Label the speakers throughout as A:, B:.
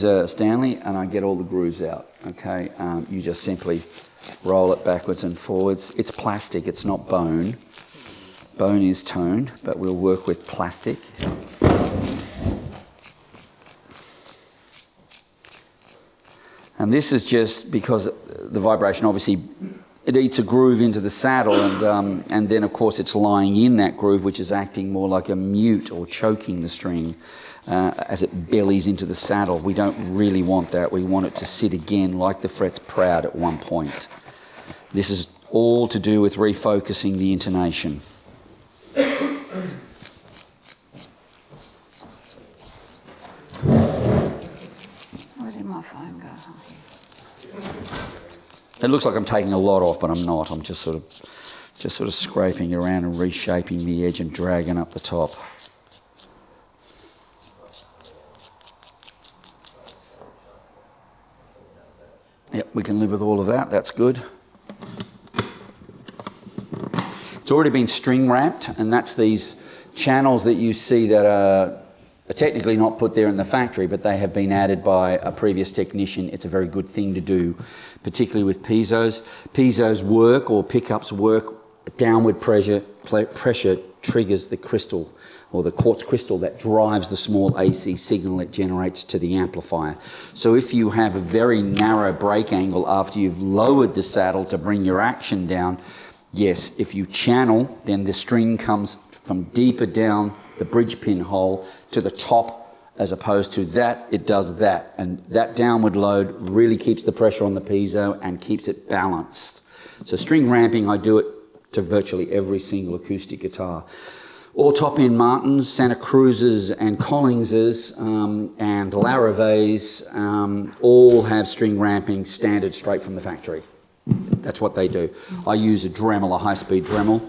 A: Stanley, and I get all the grooves out. Okay, you just simply roll it backwards and forwards. It's plastic, it's not bone. Bone is toned, but we'll work with plastic. And this is just because the vibration, obviously, it eats a groove into the saddle, and then of course it's lying in that groove, which is acting more like a mute or choking the string as it bellies into the saddle. We don't really want that. We want it to sit again like the fret's proud at one point. This is all to do with refocusing the intonation.
B: Where did my phone go?
A: It looks like I'm taking a lot off, but I'm not. I'm just sort of scraping around and reshaping the edge and dragging up the top. Yep, we can live with all of that. That's good. It's already been string wrapped, and that's these channels that you see that are technically not put there in the factory, but they have been added by a previous technician. It's a very good thing to do, particularly with piezo's. Piezo's work, or pickups work, downward pressure triggers the crystal, or the quartz crystal that drives the small AC signal it generates to the amplifier. So if you have a very narrow break angle after you've lowered the saddle to bring your action down, yes, if you channel, then the string comes from deeper down the bridge pin hole to the top, as opposed to that, it does that. And that downward load really keeps the pressure on the piezo and keeps it balanced. So string ramping, I do it to virtually every single acoustic guitar. All top-end Martins, Santa Cruzes and Collingses and Larave's all have string ramping standard straight from the factory. That's what they do. I use a Dremel, a high-speed Dremel,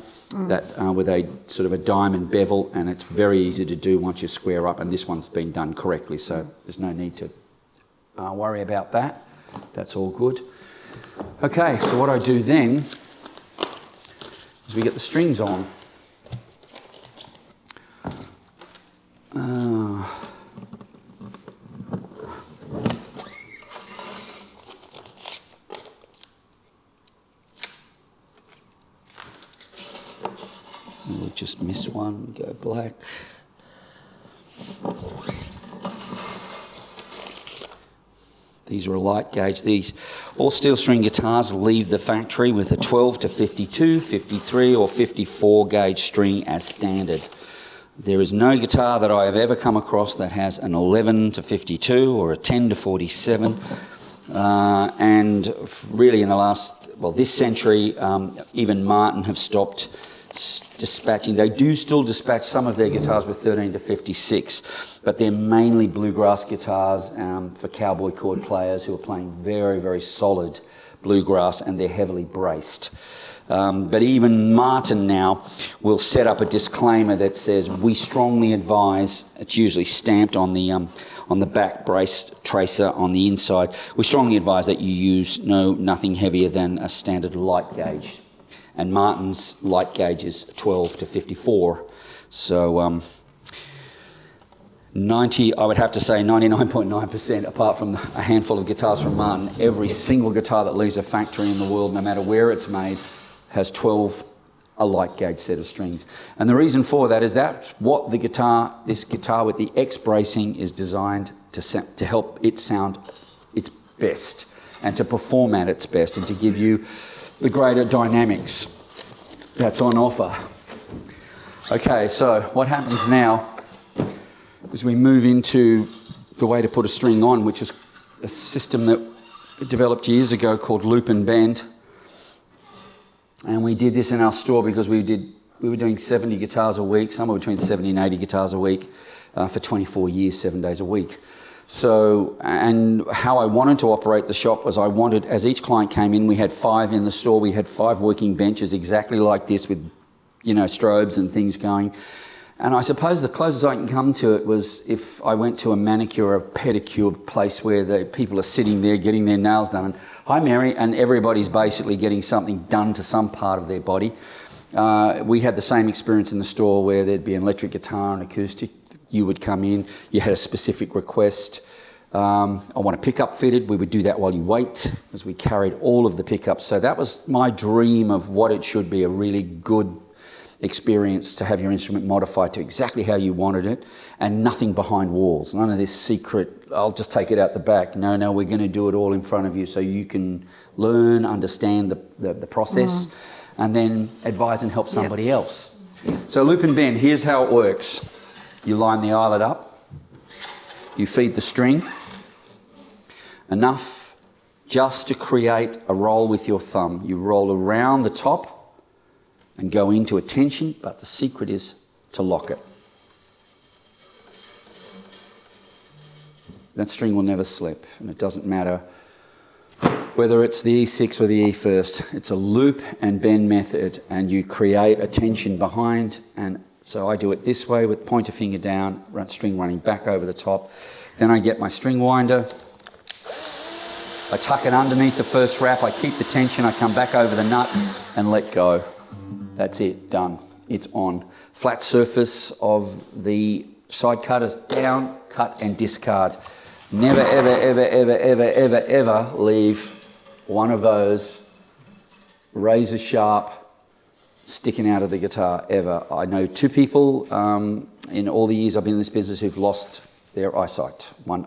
A: that with a sort of a diamond bevel, and it's very easy to do once you square up, and this one's been done correctly, so there's no need to worry about that. That's all good. Okay, so what I do then is we get the strings on. We'll just miss one, go black. These are a light gauge. These all steel string guitars leave the factory with a 12 to 52, 53 or 54 gauge string as standard. There is no guitar that I have ever come across that has an 11 to 52 or a 10 to 47. And really in the last, well, this century, even Martin have stopped dispatching. They do still dispatch some of their guitars with 13 to 56, but they're mainly bluegrass guitars for cowboy chord players who are playing very, very solid bluegrass, and they're heavily braced. But even Martin now will set up a disclaimer that says, we strongly advise, it's usually stamped on the back brace tracer on the inside, we strongly advise that you use nothing heavier than a standard light gauge. And Martin's light gauge is 12 to 54. So I would have to say 99.9%, apart from a handful of guitars from Martin, every single guitar that leaves a factory in the world, no matter where it's made, has 12, a light gauge set of strings. And the reason for that is that's what this guitar with the X bracing is designed to help it sound its best and to perform at its best and to give you the greater dynamics that's on offer. Okay, so what happens now is we move into the way to put a string on, which is a system that developed years ago called Loop and Bend. And we did this in our store because we were doing 70 guitars a week, somewhere between 70 and 80 guitars a week for 24 years, 7 days a week. So, and how I wanted to operate the shop was as each client came in, we had 5 in the store, we had 5 working benches exactly like this with, strobes and things going. And I suppose the closest I can come to it was if I went to a manicure or pedicure place where the people are sitting there getting their nails done. And hi, Mary, and everybody's basically getting something done to some part of their body. We had the same experience in the store where there'd be an electric guitar and acoustic. You would come in, you had a specific request, I want a pickup fitted. We would do that while you wait, as we carried all of the pickups. So that was my dream of what it should be, a really good experience to have your instrument modified to exactly how you wanted it, and nothing behind walls. None of this secret, I'll just take it out the back. No, we're going to do it all in front of you so you can learn, understand the process, and then advise and help somebody else. So loop and bend, here's how it works. You line the eyelet up, you feed the string, enough just to create a roll with your thumb. You roll around the top and go into a tension, but the secret is to lock it. That string will never slip, and it doesn't matter whether it's the E6 or the E1st. It's a loop and bend method, and you create a tension behind, and so I do it this way with pointer finger down, string running back over the top. Then I get my string winder, I tuck it underneath the first wrap, I keep the tension, I come back over the nut and let go. That's it, done. It's on. Flat surface of the side cutters, down, cut and discard. Never, ever, ever, ever, ever, ever, ever leave one of those razor sharp sticking out of the guitar, ever. I know 2 people in all the years I've been in this business who've lost their eyesight, one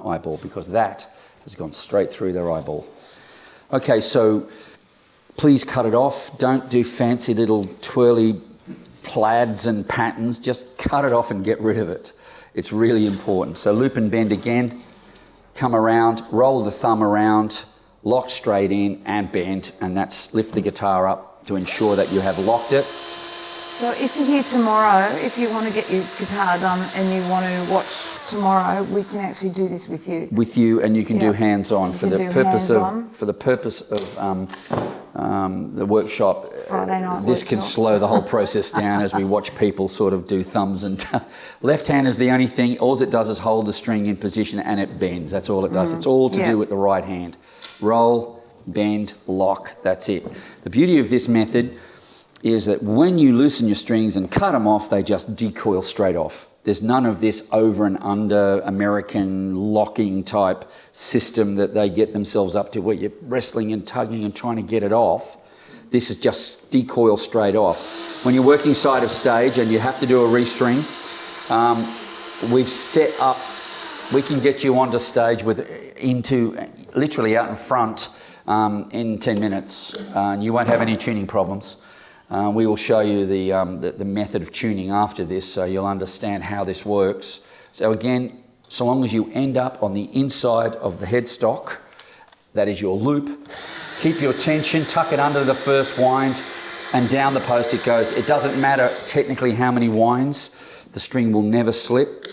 A: eyeball, because that has gone straight through their eyeball. Okay, so please cut it off. Don't do fancy little twirly plaids and patterns. Just cut it off and get rid of it. It's really important. So loop and bend again, come around, roll the thumb around, lock straight in and bend, and that's lift the guitar up to ensure that you have locked it.
B: So if you're here tomorrow, if you want to get your guitar done and you want to watch tomorrow, we can actually do this with you.
A: With you, and you can do hands-on for the purpose of the workshop.
B: Friday night
A: this
B: workshop.
A: can slow the whole process down as we watch people sort of do thumbs and left hand is the only thing. All it does is hold the string in position and it bends. That's all it does. It's all to do with the right hand. Roll, bend, lock. That's it. The beauty of this method is that when you loosen your strings and cut them off, they just decoil straight off. There's none of this over and under American locking type system that they get themselves up to where you're wrestling and tugging and trying to get it off. This is just decoil straight off. When you're working side of stage and you have to do a restring, we've set up, we can get you onto stage literally out in front in 10 minutes, and you won't have any tuning problems. We will show you the method of tuning after this, so you'll understand how this works. So again, so long as you end up on the inside of the headstock, that is your loop, keep your tension, tuck it under the first wind, and down the post it goes. It doesn't matter technically how many winds, the string will never slip.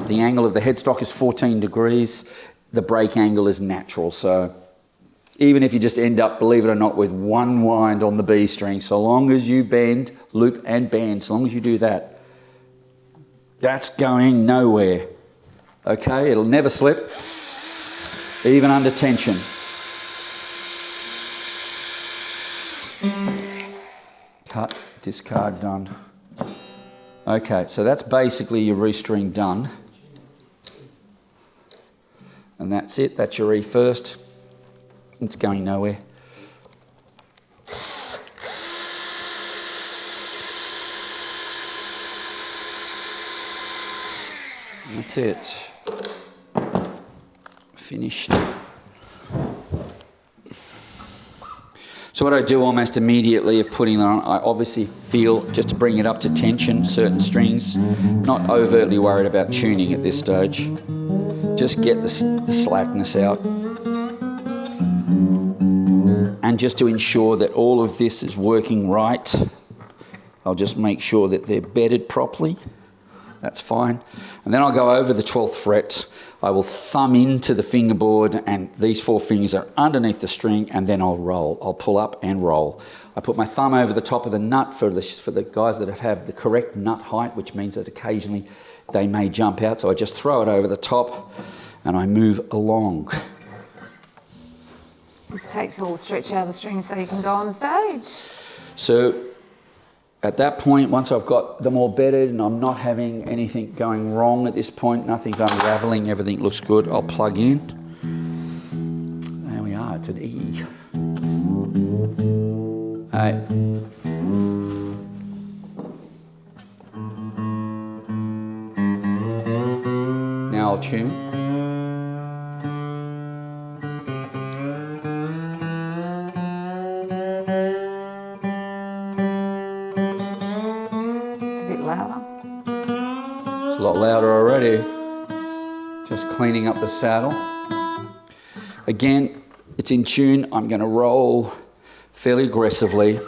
A: The angle of the headstock is 14 degrees. The break angle is natural, so even if you just end up, believe it or not, with one wind on the B string, so long as you bend, loop and bend, so long as you do that, that's going nowhere. Okay, it'll never slip, even under tension. Cut, discard, done. Okay, so that's basically your restring done. And that's it, that's your E first. It's going nowhere. That's it. Finished. So what I do almost immediately of putting it on, I obviously feel, just to bring it up to tension, certain strings, not overtly worried about tuning at this stage. Just get the slackness out. And just to ensure that all of this is working right, I'll just make sure that they're bedded properly. That's fine. And then I'll go over the 12th fret. I will thumb into the fingerboard, and these 4 fingers are underneath the string, and then I'll roll. I'll pull up and roll. I put my thumb over the top of the nut for the guys that have the correct nut height, which means that occasionally they may jump out. So I just throw it over the top, and I move along.
B: This takes all the stretch out of the string so you can go on stage.
A: So at that point, once I've got them all bedded and I'm not having anything going wrong at this point, nothing's unraveling, everything looks good, I'll plug in. There we are, it's an E. A. Now I'll tune.
B: It's a bit louder.
A: It's a lot louder already. Just cleaning up the saddle. Again, it's in tune. I'm going to roll fairly aggressively.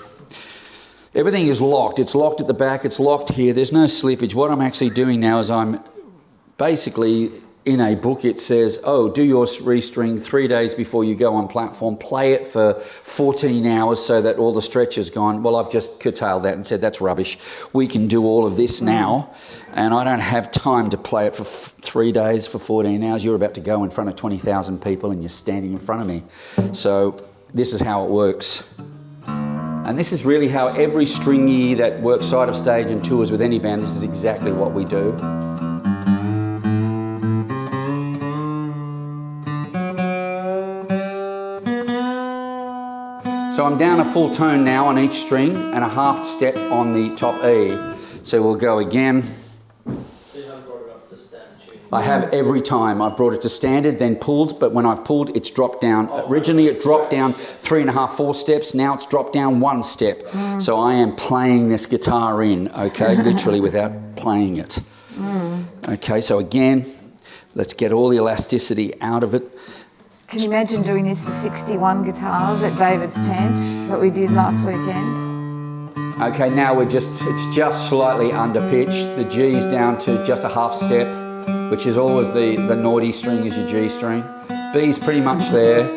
A: Everything is locked. It's locked at the back. It's locked here. There's no slippage. What I'm actually doing now is I'm basically, in a book it says, oh, do your restring 3 days before you go on platform, play it for 14 hours so that all the stretch is gone. Well, I've just curtailed that and said that's rubbish. We can do all of this now, and I don't have time to play it for 3 days, for 14 hours. You're about to go in front of 20,000 people and you're standing in front of me. So this is how it works. And this is really how every stringy that works side of stage and tours with any band, this is exactly what we do. So I'm down a full tone now on each string and a half step on the top E. So we'll go again.
C: So you haven't brought it up to standard tune?
A: I have every time. I've brought it to standard, then pulled, but when I've pulled, it's dropped down. Originally it dropped down 3.5, 4 steps. Now it's dropped down 1 step. So I am playing this guitar in, okay, literally without playing it. Okay, so again, let's get all the elasticity out of it.
B: Can you imagine doing this for 61 guitars at David's tent that we did last weekend?
A: Okay, now it's just slightly under pitch. The G's down to just a half step, which is always the naughty string is your G string. B's pretty much there.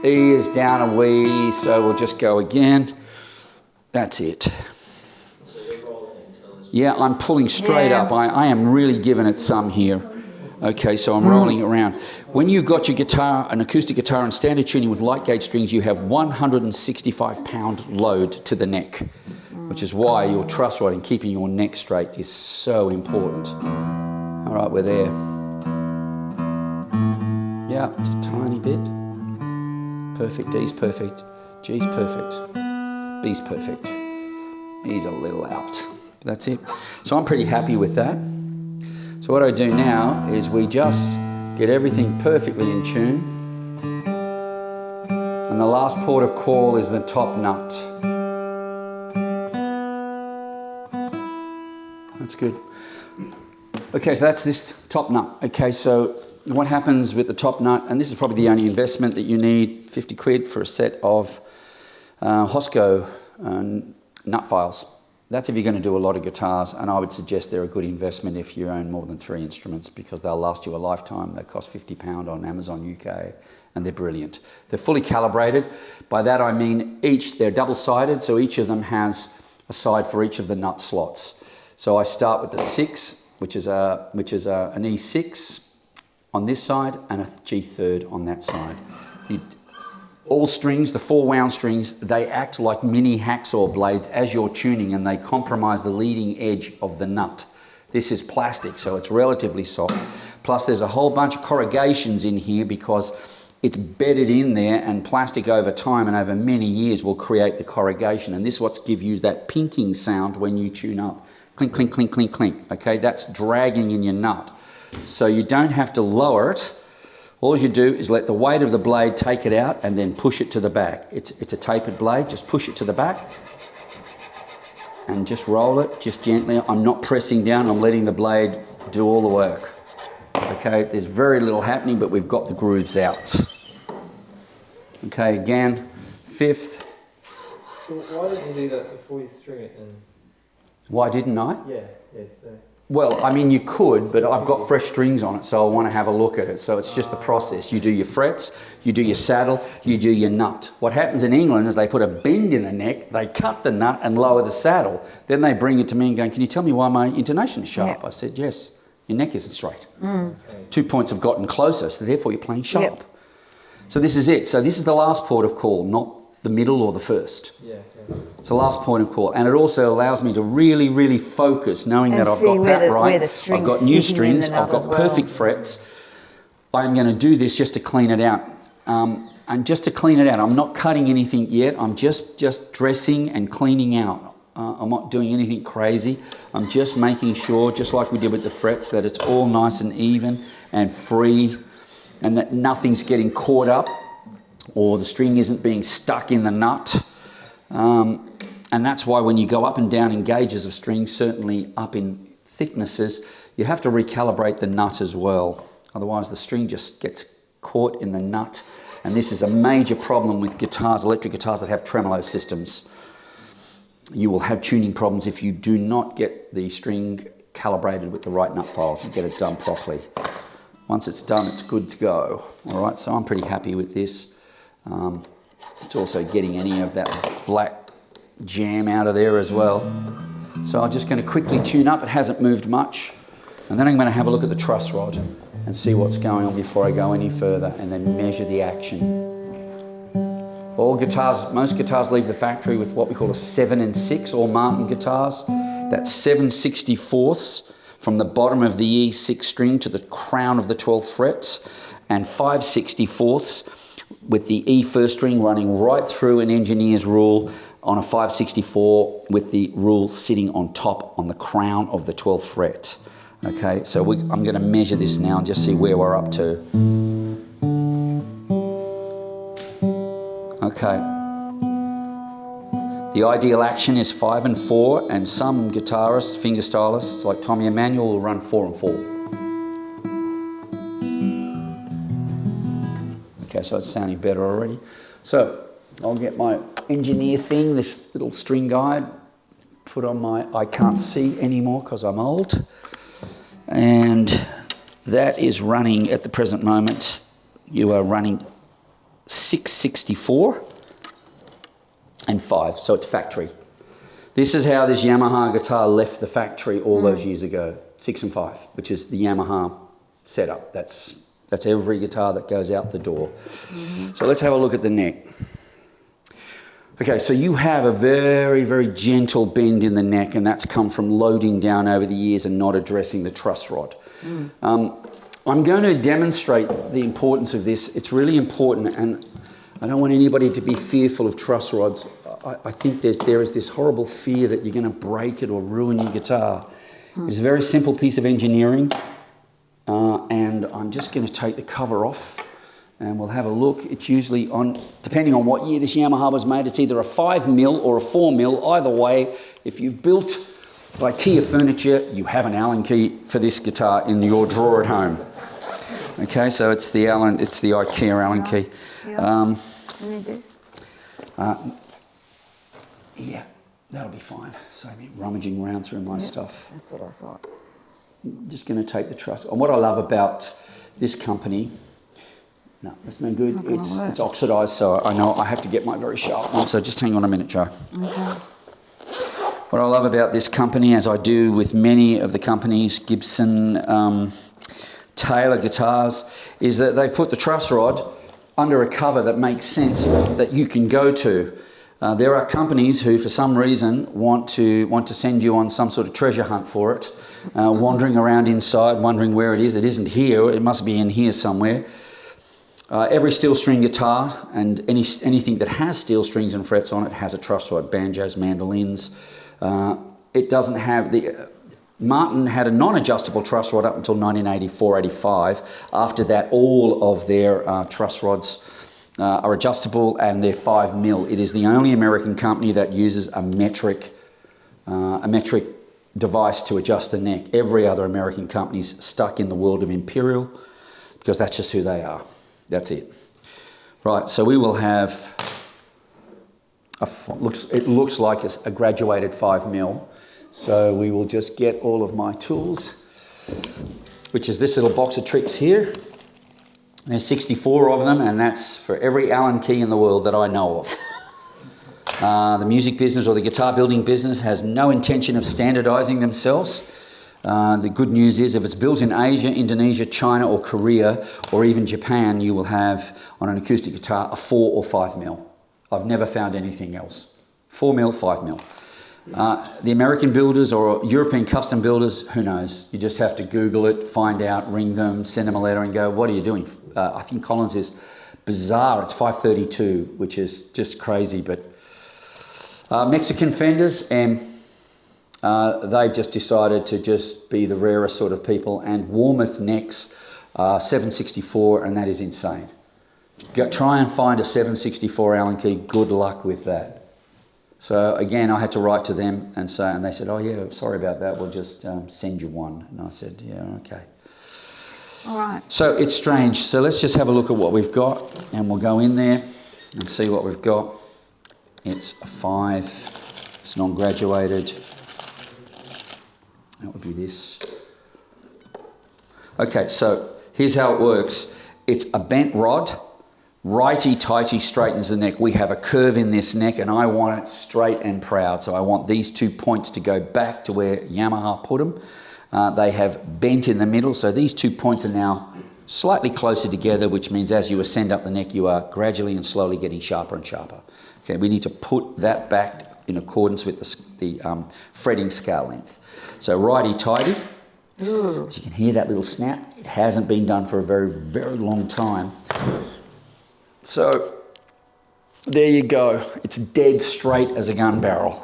A: E is down a wee, so we'll just go again. That's it.
C: So you're rolling until it's...
A: Yeah, I'm pulling straight up. I am really giving it some here. Okay, so I'm rolling it around. When you've got your guitar, an acoustic guitar in standard tuning with light gauge strings, you have 165-pound load to the neck, which is why your truss rod and keeping your neck straight is so important. All right, we're there. Yeah, just a tiny bit. Perfect, D's perfect, G's perfect, B's perfect. E's a little out. That's it. So I'm pretty happy with that. So what I do now is we just get everything perfectly in tune. And the last port of call is the top nut. That's good. Okay, so that's this top nut. Okay, so what happens with the top nut, and this is probably the only investment that you need, 50 quid for a set of Hosco nut files. That's if you're going to do a lot of guitars, and I would suggest they're a good investment if you own more than 3 instruments because they'll last you a lifetime. They cost £50 on Amazon UK, and they're brilliant. They're fully calibrated. By that I mean they're double-sided, so each of them has a side for each of the nut slots. So I start with the 6, which is an E6 on this side and a G3 on that side. All strings, the 4 wound strings, they act like mini hacksaw blades as you're tuning, and they compromise the leading edge of the nut. This is plastic, so it's relatively soft. Plus there's a whole bunch of corrugations in here because it's bedded in there, and plastic over time and over many years will create the corrugation, and this is what's give you that pinking sound when you tune up. Clink, clink, clink, clink, clink. Okay, that's dragging in your nut. So you don't have to lower it. All you do is let the weight of the blade take it out and then push it to the back. It's a tapered blade, just push it to the back and just roll it, just gently. I'm not pressing down, I'm letting the blade do all the work. Okay, there's very little happening, but we've got the grooves out. Okay, again, 5th.
C: So why didn't you do that before you string it then?
A: Why didn't I?
C: Yeah, so...
A: Well, I mean, you could, but I've got fresh strings on it, so I want to have a look at it. So it's just the process. You do your frets, you do your saddle, you do your nut. What happens in England is they put a bend in the neck, they cut the nut and lower the saddle. Then they bring it to me and go, can you tell me why my intonation is sharp?
B: Yep.
A: I said, yes, your neck isn't straight. 2 points have gotten closer, so therefore you're playing sharp.
B: Yep.
A: So this is it. So this is the last port of call, not the middle or the first.
C: Yeah. Okay.
A: It's the last point of call, and it also allows me to really, really focus, knowing
B: And
A: that I've
B: see
A: got
B: where
A: that
B: the-
A: right.
B: where the string's
A: I've got new
B: sitting in the
A: strings.
B: nut
A: I've got
B: as well.
A: perfect frets. I'm going to do this just to clean it out, and just to clean it out. I'm not cutting anything yet. I'm just dressing and cleaning out. I'm not doing anything crazy. I'm just making sure, just like we did with the frets, that it's all nice and even and free, and that nothing's getting caught up, or the string isn't being stuck in the nut. And that's why when you go up and down in gauges of string, certainly up in thicknesses, you have to recalibrate the nut as well. Otherwise the string just gets caught in the nut. And this is a major problem with guitars, electric guitars that have tremolo systems. You will have tuning problems if you do not get the string calibrated with the right nut files and get it done properly. Once it's done, it's good to go. All right, so I'm pretty happy with this. It's also getting any of that black jam out of there as well. So I'm just going to quickly tune up. It hasn't moved much. And then I'm going to have a look at the truss rod and see what's going on before I go any further, and then measure the action. Most guitars leave the factory with what we call a 7 and 6, all Martin guitars. That's 7/64 from the bottom of the E6 string to the crown of the 12th frets, and 5/64 with the E first string running right through an engineer's rule on a 5/64 with the rule sitting on top on the crown of the 12th fret. Okay, so I'm going to measure this now and just see where we're up to. Okay. The ideal action is 5 and 4, and some guitarists, fingerstylists like Tommy Emmanuel, will run 4 and 4. Okay, so it's sounding better already. So I'll get my engineer thing, this little string guide, put on my I can't see anymore because I'm old. And that is running at the present moment. You are running 6/64 and 5, so it's factory. This is how this Yamaha guitar left the factory all those years ago, 6 and 5, which is the Yamaha setup. That's every guitar that goes out the door. So let's have a look at the neck. Okay, so you have a very, very gentle bend in the neck, and that's come from loading down over the years and not addressing the truss rod. I'm going to demonstrate the importance of this. It's really important, and I don't want anybody to be fearful of truss rods. I think there is this horrible fear that you're going to break it or ruin your guitar. It's a very simple piece of engineering, and I'm just going to take the cover off. And we'll have a look. It's usually on, depending on what year this Yamaha was made, it's either a 5mm or a 4mm. Either way, if you've built IKEA furniture, you have an Allen key for this guitar in your drawer at home. Okay, so it's the IKEA Allen key.
B: You need this?
A: Yeah, that'll be fine. Save me rummaging around through my stuff.
B: That's what I thought.
A: Just going to take the truss. And what I love about this company, no, that's no good. It's oxidised, so I know I have to get my very sharp one. So just hang on a minute, Joe.
B: Okay.
A: What I love about this company, as I do with many of the companies, Gibson, Taylor guitars, is that they've put the truss rod under a cover that makes sense that you can go to. There are companies who, for some reason, want to send you on some sort of treasure hunt for it, wandering around inside, wondering where it is. It isn't here. It must be in here somewhere. Every steel string guitar and anything that has steel strings and frets on it has a truss rod. Banjos, mandolins. It doesn't have the. Martin had a non-adjustable truss rod up until 1984-85. After that, all of their truss rods are adjustable, and they're 5mm. It is the only American company that uses a metric device to adjust the neck. Every other American company's stuck in the world of Imperial, because that's just who they are. That's it. Right, so we will have, it looks like a graduated 5mm. So we will just get all of my tools, which is this little box of tricks here. There's 64 of them, and that's for every Allen key in the world that I know of. The music business or the guitar building business has no intention of standardizing themselves. The good news is if it's built in Asia, Indonesia, China or Korea or even Japan, you will have on an acoustic guitar a 4 or 5mm. I've never found anything else. 4 mil, 5 mil. The American builders or European custom builders, who knows? You just have to Google it, find out, ring them, send them a letter and go, what are you doing? I think Collins is bizarre. It's 532, which is just crazy. But Mexican fenders, they've just decided to just be the rarest sort of people. And Warmoth necks, 764, and that is insane. Try and find a 764 Allen key. Good luck with that. So again, I had to write to them and say, and they said, "Oh yeah, sorry about that. We'll just send you one." And I said, "Yeah, okay."
B: All right.
A: So it's strange. So let's just have a look at what we've got, and we'll go in there and see what we've got. It's a 5. It's non-graduated. That would be this. Okay, so here's how it works. It's a bent rod. Righty-tighty straightens the neck. We have a curve in this neck and I want it straight and proud. So I want these 2 points to go back to where Yamaha put them. They have bent in the middle. So these 2 points are now slightly closer together, which means as you ascend up the neck, you are gradually and slowly getting sharper and sharper. Okay, we need to put that back in accordance with the fretting scale length. So righty-tighty. As you can hear that little snap, it hasn't been done for a very, very long time. So there you go. It's dead straight as a gun barrel.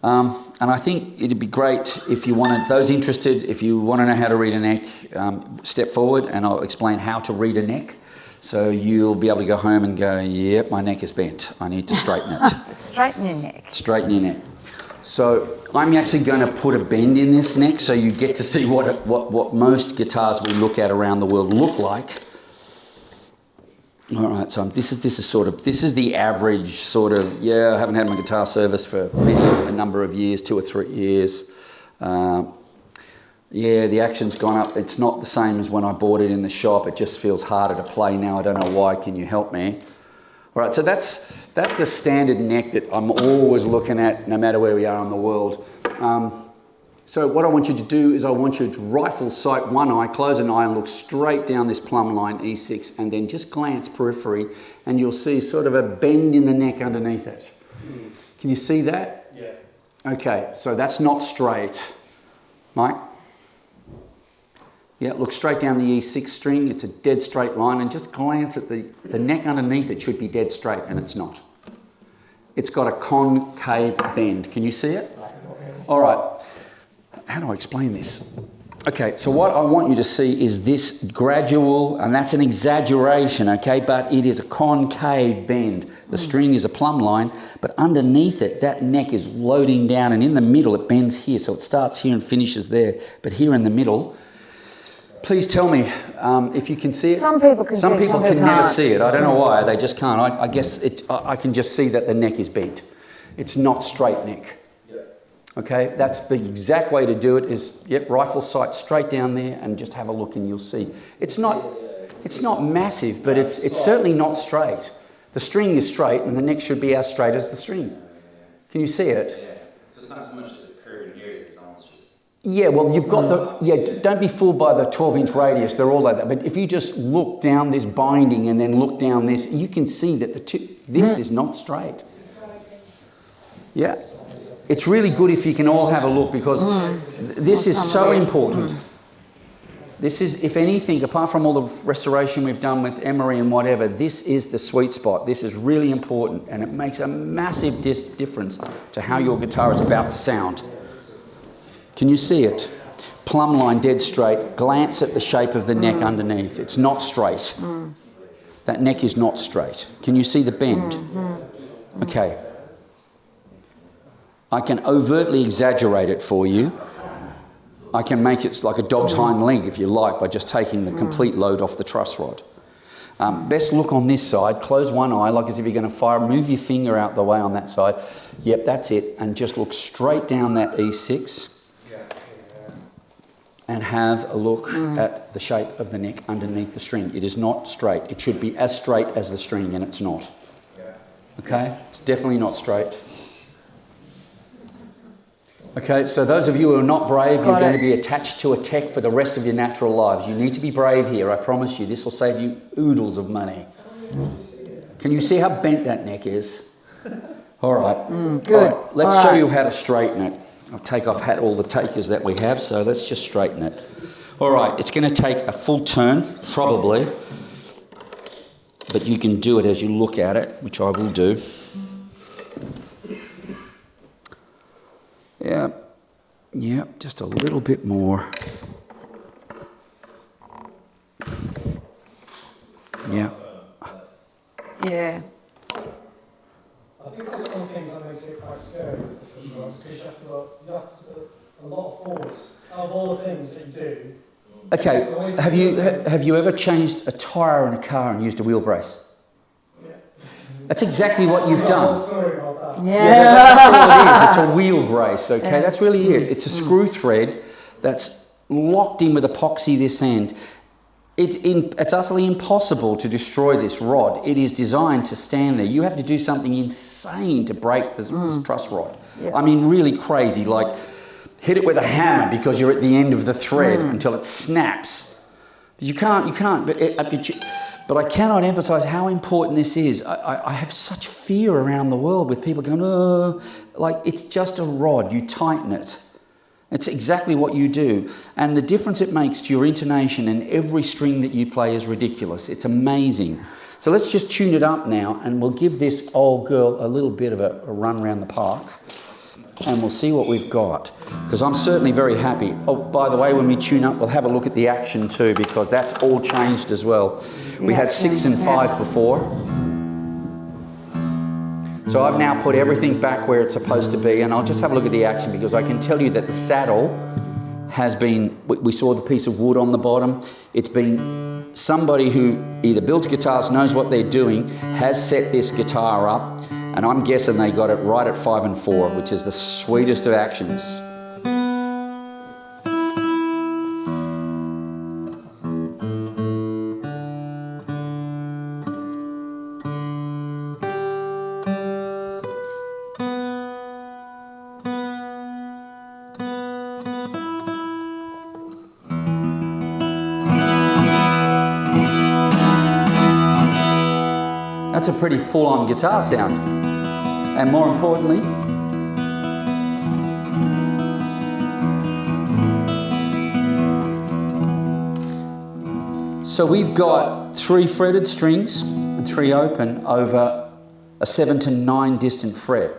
A: And I think it'd be great if you wanted, those interested, if you want to know how to read a neck, step forward and I'll explain how to read a neck. So you'll be able to go home and go, yep, my neck is bent. I need to straighten it.
B: Straighten your neck.
A: Straighten your neck. So I'm actually going to put a bend in this neck so you get to see what most guitars we look at around the world look like. All right, so this is the average sort of, I haven't had my guitar serviced for a number of years, 2 or 3 years. The action's gone up. It's not the same as when I bought it in the shop. It just feels harder to play now. I don't know why. Can you help me? All right, so that's the standard neck that I'm always looking at no matter where we are in the world. So what I want you to do is I want you to rifle sight one eye, close an eye and look straight down this plumb line E6 and then just glance periphery and you'll see sort of a bend in the neck underneath it. Can you see that?
C: Yeah.
A: Okay, so that's not straight. Mike? Yeah, look straight down the E6 string. It's a dead straight line and just glance at the neck underneath it should be dead straight and it's not. It's got a concave bend. Can you see it? All right. How do I explain this? Okay, so what I want you to see is this gradual, and that's an exaggeration, okay, but it is a concave bend. The string is a plumb line, but underneath it, that neck is loading down, and in the middle it bends here, so it starts here and finishes there, but here in the middle, please tell me if you can see it.
B: Some people can see it,
A: some people
B: some
A: can
B: people
A: never
B: can't.
A: see it. I don't know why, they just can't. I guess I can just see that the neck is bent. It's not straight neck. Okay, that's the exact way to do it is, rifle sight straight down there and just have a look and you'll see. It's not massive, but it's certainly not straight. The string is straight and the neck should be as straight as the string. Can you see it?
D: Yeah. So it's not so much just a curve in here, it's almost just...
A: Yeah, well, you've got don't be fooled by the 12-inch radius. They're all like that. But if you just look down this binding and then look down this, you can see that this is not straight. Yeah. It's really good if you can all have a look because this is so important. This is, if anything, apart from all the restoration we've done with emery and whatever, this is the sweet spot. This is really important and it makes a massive difference to how your guitar is about to sound. Can you see it? Plumb line, dead straight. Glance at the shape of the neck underneath. It's not straight. That neck is not straight. Can you see the bend? Okay. I can overtly exaggerate it for you. I can make it like a dog's hind leg if you like by just taking the complete load off the truss rod. Best look on this side, close one eye like as if you're going to fire, move your finger out the way on that side. Yep, that's it. And just look straight down that E6 and have a look at the shape of the neck underneath the string. It is not straight. It should be as straight as the string and it's not. Okay, it's definitely not straight. Okay, so those of you who are not brave, you're going to be attached to a tech for the rest of your natural lives. You need to be brave here, I promise you. This will save you oodles of money. Can you see how bent that neck is? All right.
B: Good.
A: All right, let's
B: All
A: show
B: right.
A: you how to straighten it. I'll take off all the takers that we have, so let's just straighten it. All right, it's going to take a full turn, probably, but you can do it as you look at it, which I will do. Yeah, just a little bit more. Yeah.
B: Yeah.
E: I think that's one of the things that makes it quite scary with the fish rods, because you have to put a lot of force out of all the things that you do.
A: Okay, have you ever changed a tyre in a car and used a wheel brace?
E: Yeah.
A: That's exactly what you've done.
E: Sorry about that.
B: Yeah.
A: That's all it is. It's a wheel brace, okay? That's really it. It's a screw thread that's locked in with epoxy this end. It's utterly impossible to destroy this rod. It is designed to stand there. You have to do something insane to break this truss rod.
B: Yeah.
A: I mean, really crazy, like hit it with a hammer because you're at the end of the thread until it snaps. You can't, but I cannot emphasize how important this is. I have such fear around the world with people going, oh, like it's just a rod, you tighten it. It's exactly what you do. And the difference it makes to your intonation and every string that you play is ridiculous. It's amazing. So let's just tune it up now and we'll give this old girl a little bit of a run around the park and we'll see what we've got. Because I'm certainly very happy. Oh, by the way, when we tune up, we'll have a look at the action too because that's all changed as well. We had 6 and 5 before. So I've now put everything back where it's supposed to be and I'll just have a look at the action because I can tell you that the saddle has been, we saw the piece of wood on the bottom, it's been somebody who either builds guitars, knows what they're doing, has set this guitar up and I'm guessing they got it right at 5 and 4, which is the sweetest of actions. That's a pretty full-on guitar sound. And more importantly, so we've got 3 fretted strings and 3 open over a 7 to 9 distant fret.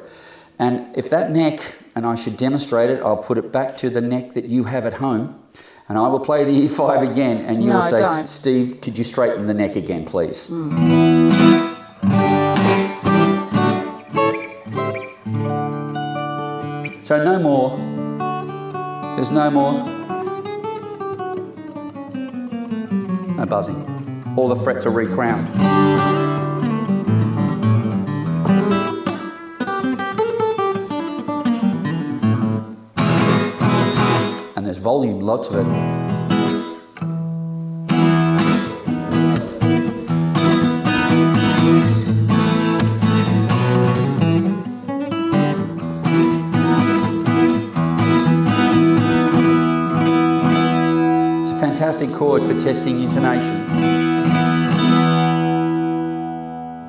A: And if that neck, and I should demonstrate it, I'll put it back to the neck that you have at home, and I will play the E5 again, and you will say,
B: don't.
A: Steve, could you straighten the neck again, please? So no more. There's no more. No buzzing. All the frets are recrowned. And there's volume, lots of it. Fantastic chord for testing intonation.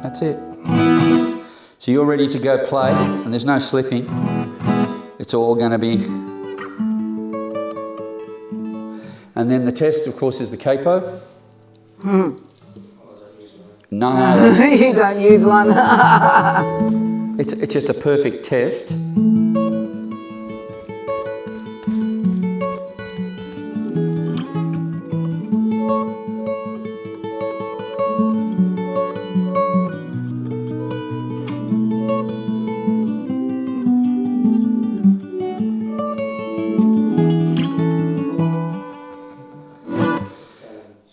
A: That's it. So you're ready to go play, and there's no slipping. It's all going to be. And then the test, of course, is the capo. No,
B: You don't use one.
A: it's just a perfect test.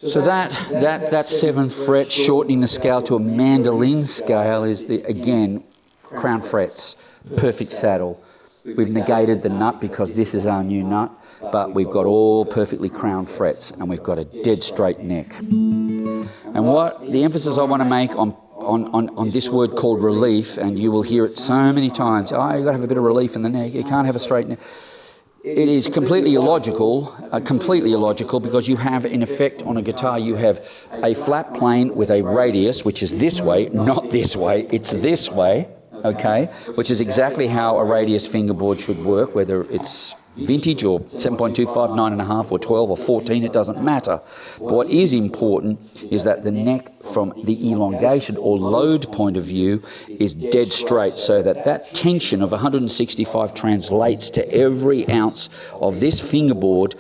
A: So that 7th fret, shortening the scale to a mandolin scale, is the, again, crown frets, perfect saddle. We've negated the nut because this is our new nut, but we've got all perfectly crowned frets and we've got a dead straight neck. And what the emphasis I want to make on this word called relief, and you will hear it so many times, oh, you've got to have a bit of relief in the neck, you can't have a straight neck. It is completely illogical because you have, in effect, on a guitar, you have a flat plane with a radius, which is this way, not this way, it's this way, okay, which is exactly how a radius fingerboard should work, whether it's vintage or 7.25, 9.5 or 12 or 14, it doesn't matter. But what is important is that the neck from the elongation or load point of view is dead straight, so that that tension of 165 translates to every ounce of this fingerboard,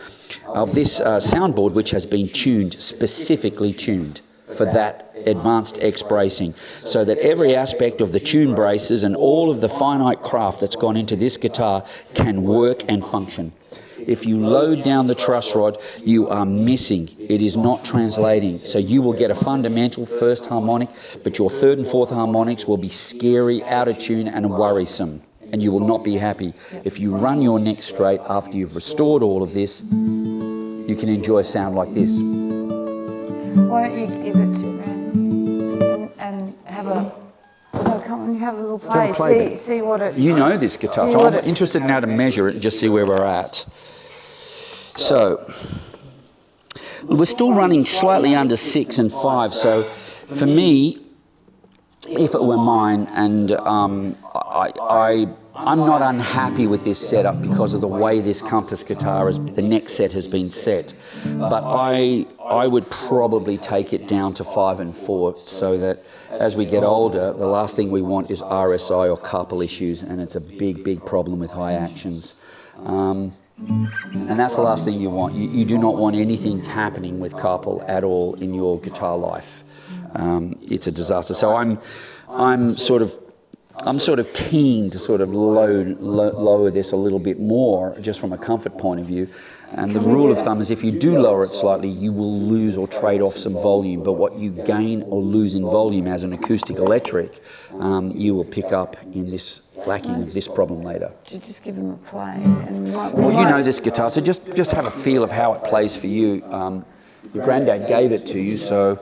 A: of this soundboard, which has been tuned, specifically tuned for that advanced X bracing, so that every aspect of the tune braces and all of the finite craft that's gone into this guitar can work and function. If you load down the truss rod, you are missing. It is not translating. So you will get a fundamental first harmonic, but your third and fourth harmonics will be scary, out of tune and worrisome, and you will not be happy. If you run your neck straight after you've restored all of this, you can enjoy a sound like this.
B: Why don't you give it to me and have a... Oh, come on, you have a little play.
A: Have a play
B: See what it...
A: You know this guitar,
B: See
A: so
B: what
A: I'm
B: it-
A: interested in how to measure it and just see where we're at. So, we're still running slightly under 6 and 5, so for me, if it were mine, and I'm not unhappy with this setup because of the way this Compass guitar the neck set has been set, but I would probably take it down to 5 and 4, so that as we get older, the last thing we want is RSI or carpal issues, and it's a big problem with high actions. And that's the last thing you want. You do not want anything happening with carpal at all in your guitar life. It's a disaster. So I'm sort of keen to sort of lower this a little bit more, just from a comfort point of view. And the rule of thumb is if you do lower it slightly, you will lose or trade off some volume. But what you gain or lose in volume as an acoustic electric, you will pick up in this lacking of this problem later.
B: Just give him a play. And
A: Well, you know this guitar, so just have a feel of how it plays for you. Your granddad gave it to you, so...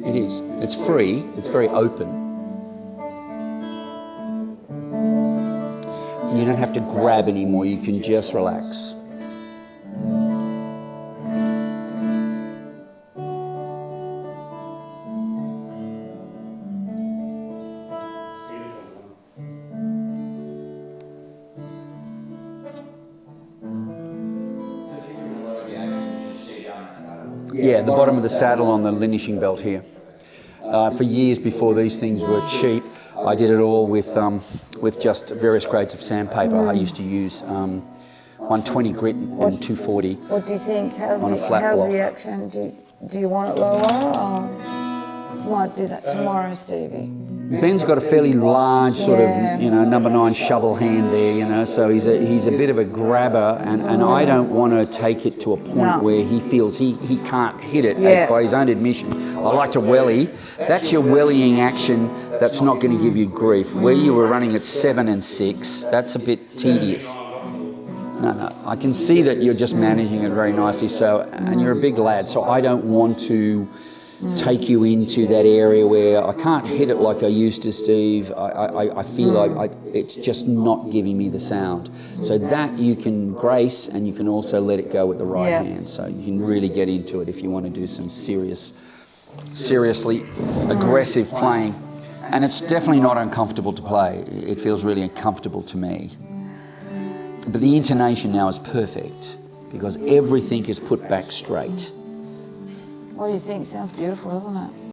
A: It is. It's free. It's very open. You don't have to grab anymore. You can just relax. Yeah, the bottom of the saddle on the linishing belt here. For years before these things were cheap, I did it all with just various grades of sandpaper. I used to use 120 grit and 240.
B: what do you think? How's
A: On a flat block.
B: the action? Do you want it lower? Or you might do that tomorrow, Stevie.
A: Ben's got a fairly large sort
B: Yeah.
A: of, number 9 shovel hand there, so he's a bit of a grabber, and I don't want to take it to a point
B: No.
A: where he feels he can't hit it,
B: Yeah.
A: as by his own admission. I like to welly. That's your wellying action that's not going to give you grief. Where you were running at 7 and 6, that's a bit tedious. No, I can see that you're just managing it very nicely, and you're a big lad, so I don't want to take you into that area where I can't hit it like I used to, Steve. I feel like it's just not giving me the sound. So that you can grace, and you can also let it go with the right
B: Yeah.
A: hand. So you can really get into it if you want to do some seriously aggressive playing. And it's definitely not uncomfortable to play. It feels really uncomfortable to me. But the intonation now is perfect because everything is put back straight.
B: What do you think? Sounds beautiful, doesn't it?